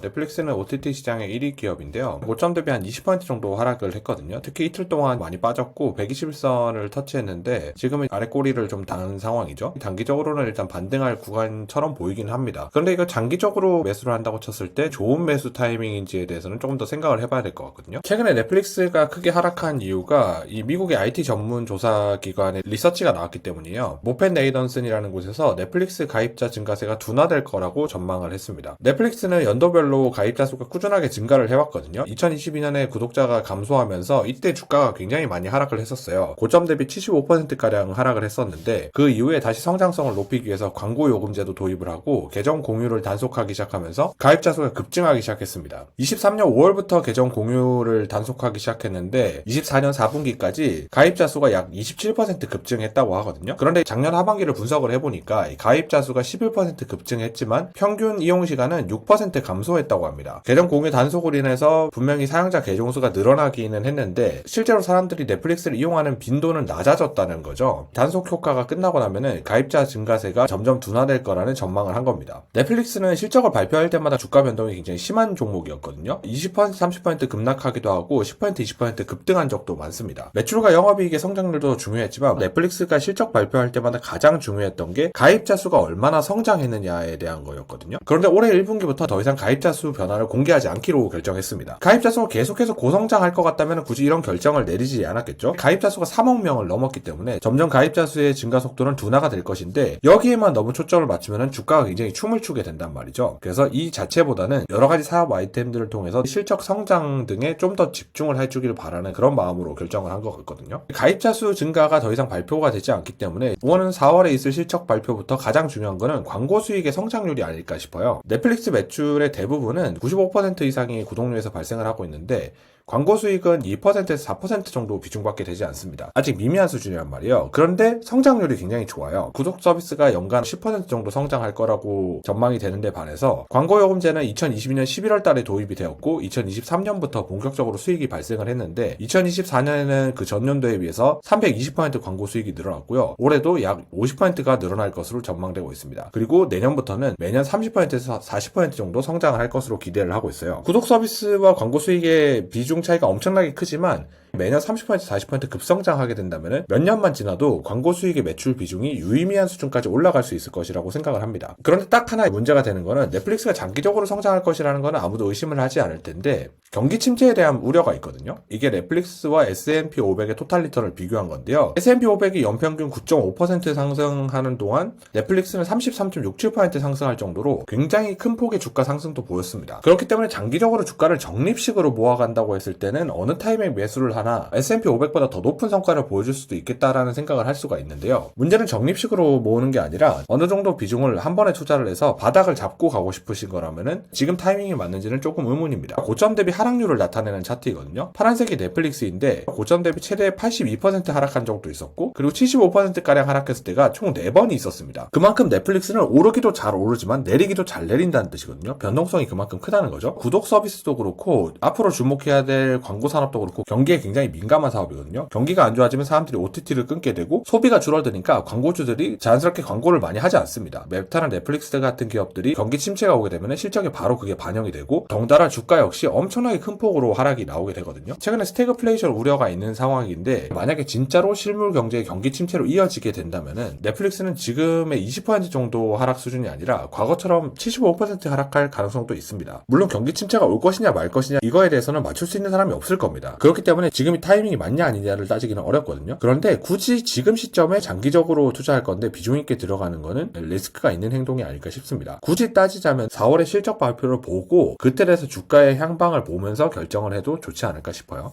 넷플릭스는 OTT 시장의 1위 기업인데요. 고점 대비 한 20% 정도 하락을 했거든요. 특히 이틀 동안 많이 빠졌고 121선을 터치했는데 지금은 아래 꼬리를 좀 단 상황이죠. 단기적으로는 일단 반등할 구간처럼 보이긴 합니다. 그런데 이거 장기적으로 매수를 한다고 쳤을 때 좋은 매수 타이밍인지에 대해서는 조금 더 생각을 해봐야 될 것 같거든요. 최근에 넷플릭스가 크게 하락한 이유가 이 미국의 IT 전문 조사 기관의 리서치가 나왔기 때문이에요. 모펜 네이던슨이라는 곳에서 넷플릭스 가입자 증가세가 둔화될 거라고 전망을 했습니다. 넷플릭스는 연도별로 가입자 수가 꾸준하게 증가를 해왔거든요. 2022년에 구독자가 감소하면서 이때 주가가 굉장히 많이 하락을 했었어요. 고점 대비 75%가량 하락을 했었는데 그 이후에 다시 성장성을 높이기 위해서 광고 요금제도 도입을 하고 계정 공유를 단속하기 시작하면서 가입자 수가 급증하기 시작했습니다. 23년 5월부터 계정 공유를 단속하기 시작했는데 24년 4분기까지 가입자 수가 약 27% 급증했다고 하거든요. 그런데 작년 하반기를 분석을 해보니까 가입자 수가 11% 급증했지만 평균 이용 시간은 6% 감소했다고 합니다. 계정 공유 단속으로 인해서 분명히 사용자 계정 수가 늘어나기는 했는데 실제로 사람들이 넷플릭스를 이용하는 빈도는 낮아졌다는 거죠. 단속 효과가 끝나고 나면은 가입자 증가세가 점점 둔화될 거라는 전망을 한 겁니다. 넷플릭스는 실적을 발표할 때마다 주가 변동이 굉장히 심한 종목이었거든요. 20% 30% 급락하기도 하고 10% 20% 급등한 적도 많습니다. 매출과 영업이익의 성장률도 중요했지만 넷플릭스가 실적 발표할 때마다 가장 중요했던 게 가입자 수가 얼마나 성장했느냐에 대한 거였거든요. 그런데 올해 1분기부터 더 이상 가입자 수 변화를 공개하지 않기로 결정했습니다. 가입자 수가 계속해서 고성장할 것 같다면 굳이 이런 결정을 내리지 않았겠죠. 가입자 수가 3억 명을 넘었기 때문에 점점 가입자 수의 증가 속도는 둔화가 될 것인데 여기에만 너무 초점을 맞추면 주가가 굉장히 춤을 추게 된단 말이죠. 그래서 이 자체보다는 여러 가지 사업 아이템들을 통해서 실적 성장 등에 좀 더 집중을 해주기를 바라는 그런 마음으로 결정을 한 것 같거든요. 가입자 수 증가가 더 이상 발표가 되지 않기 때문에 5월은 4월에 있을 실적 발표부터 가장 중요한 거는 광고 수익의 성장률이 아닐까 싶어요. 넷플릭스 매출의 대부분은 95% 이상이 구독료에서 발생을 하고 있는데 광고 수익은 2%에서 4% 정도 비중받게 되지 않습니다. 아직 미미한 수준이란 말이에요. 그런데 성장률이 굉장히 좋아요. 구독 서비스가 연간 10% 정도 성장할 거라고 전망이 되는데 반해서 광고 요금제는 2022년 11월 달에 도입이 되었고 2023년부터 본격적으로 수익이 발생을 했는데 2024년에는 그 전년도에 비해서 320% 광고 수익이 늘어났고요. 올해도 약 50%가 늘어날 것으로 전망되고 있습니다. 그리고 내년부터는 매년 30%에서 40% 정도 성장을 할 것으로 기대를 하고 있어요. 구독 서비스와 광고 수익의 비중 차이가 엄청나게 크지만 매년 30% 40% 급성장하게 된다면 몇 년만 지나도 광고 수익의 매출 비중이 유의미한 수준까지 올라갈 수 있을 것이라고 생각을 합니다. 그런데 딱 하나의 문제가 되는 거는 넷플릭스가 장기적으로 성장할 것이라는 거는 아무도 의심을 하지 않을 텐데 경기 침체에 대한 우려가 있거든요. 이게 넷플릭스와 S&P 500의 토탈 리턴을 비교한 건데요. S&P 500이 연평균 9.5% 상승하는 동안 넷플릭스는 33.67% 상승할 정도로 굉장히 큰 폭의 주가 상승도 보였습니다. 그렇기 때문에 장기적으로 주가를 적립식으로 모아간다고 했을 때는 어느 타임에 매수를 하나 S&P 500보다 더 높은 성과를 보여줄 수도 있겠다라는 생각을 할 수가 있는데요. 문제는 적립식으로 모으는 게 아니라 어느 정도 비중을 한 번에 투자를 해서 바닥을 잡고 가고 싶으신 거라면은 지금 타이밍이 맞는지는 조금 의문입니다. 고점 대비 하락률을 나타내는 차트이거든요. 파란색이 넷플릭스인데 고점 대비 최대 82% 하락한 적도 있었고 그리고 75%가량 하락했을 때가 총 4번이 있었습니다. 그만큼 넷플릭스는 오르기도 잘 오르지만 내리기도 잘 내린다는 뜻이거든요. 변동성이 그만큼 크다는 거죠. 구독 서비스도 그렇고 앞으로 주목해야 될 광고 산업도 그렇고 경기에 굉장히 민감한 사업이거든요. 경기가 안 좋아지면 사람들이 OTT를 끊게 되고 소비가 줄어드니까 광고주들이 자연스럽게 광고를 많이 하지 않습니다. 메타나 넷플릭스 같은 기업들이 경기 침체가 오게 되면 실적에 바로 그게 반영이 되고 덩달아 주가 역시 엄청나게 큰 폭으로 하락이 나오게 되거든요. 최근에 스태그플레이션 우려가 있는 상황인데 만약에 진짜로 실물 경제의 경기 침체로 이어지게 된다면은 넷플릭스는 지금의 20% 정도 하락 수준이 아니라 과거처럼 75% 하락할 가능성도 있습니다. 물론 경기 침체가 올 것이냐 말 것이냐 이거에 대해서는 맞출 수 있는 사람이 없을 겁니다. 그렇기 때문에 지금이 타이밍이 맞냐 아니냐를 따지기는 어렵거든요. 그런데 굳이 지금 시점에 장기적으로 투자할 건데 비중 있게 들어가는 거는 리스크가 있는 행동이 아닐까 싶습니다. 굳이 따지자면 4월에 실적 발표를 보고 그때 돼서 주가의 향방을 보면서 결정을 해도 좋지 않을까 싶어요.